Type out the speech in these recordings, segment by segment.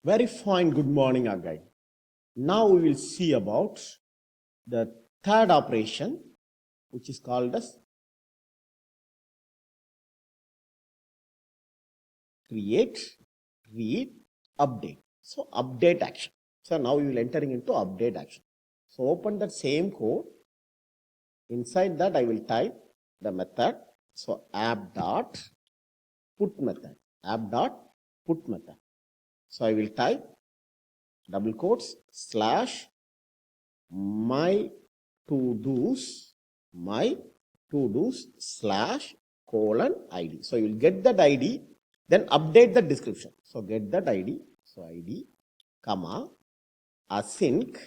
Very fine, good morning again. Now we will see about the third operation, which is called as create, read, update. So update action. So now we will entering into update action. So open that same code. Inside that I will type the method. So app.put method. App.put method. So I will type double quotes slash my to do's slash colon ID. So you will get that ID, then update the description. So get that ID. So ID, comma, async,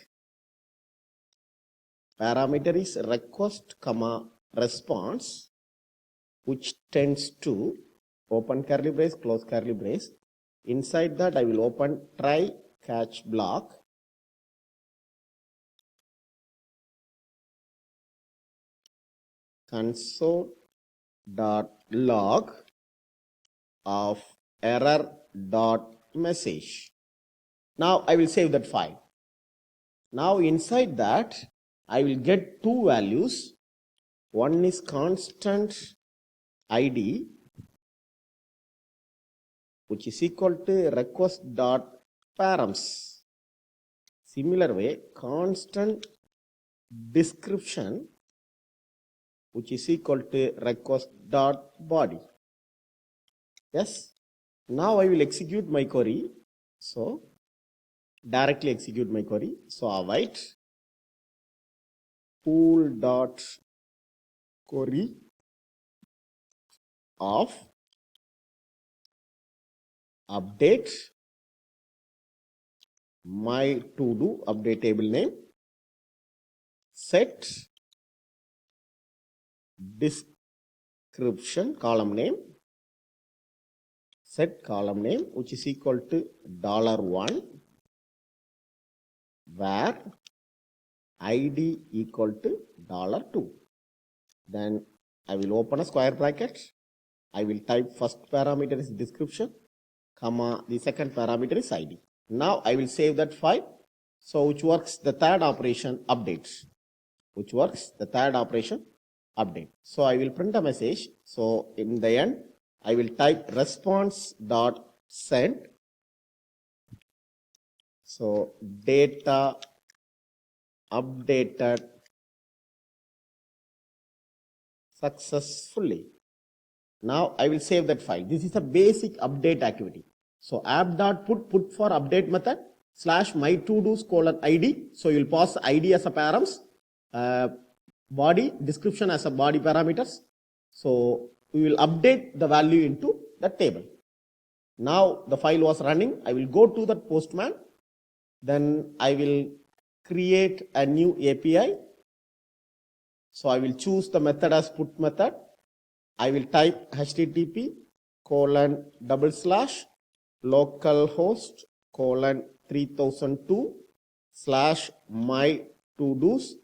parameter is request, comma, response, which tends to open curly brace, close curly brace. Inside that I will open try catch block. Console.log of error.message. Now I will save that file. Now inside that I will get two values. One is constant ID, which is equal to request.params. Similar way, constant description, which is equal to request.body. Yes. Now I will execute my query. So directly execute my query. So await pool.query of update my to do update table name, set description column name, set column name, which is equal to $1 where ID equal to $2. Then I will open a square bracket. I will type first parameter is description, comma, the second parameter is ID. Now I will save that file. So which works the third operation update. Which works the third operation update. So I will print a message. So in the end, I will type response.send. So data updated successfully. Now I will save that file. This is a basic update activity. So app.put for update method slash my to do's colon ID. So you will pass ID as a params, body description as a body parameters. So we will update the value into the table. Now the file was running. I will go to the postman. Then I will create a new API. So I will choose the method as put method. I will type http:/localhost:3002 /my to do's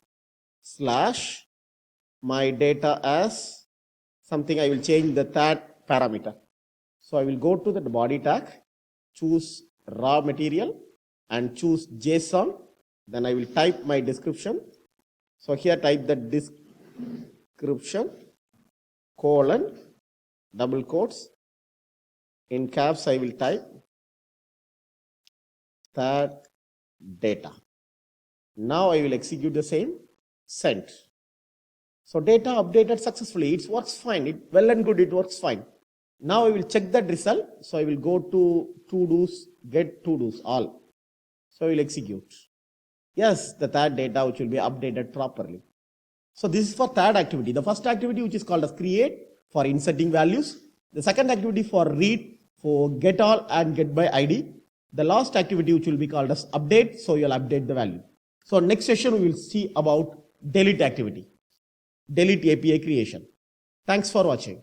/my data as something. I will change the third parameter. So I will go to the body tag, choose raw material and choose JSON. Then I will type my description. So here type the description colon double quotes. In caps I will type third data. Now I will execute the same, send. So data updated successfully. It works fine. Well and good, it works fine. Now I will check that result. So I will go to to do's, get to do's all. So I will execute. Yes, the third data which will be updated properly. So this is for third activity. The first activity, which is called as create, for inserting values. The second activity for read, for get all and get by ID. The last activity, which will be called as update. So you'll update the value. So next session we will see about delete activity, delete API creation. Thanks for watching.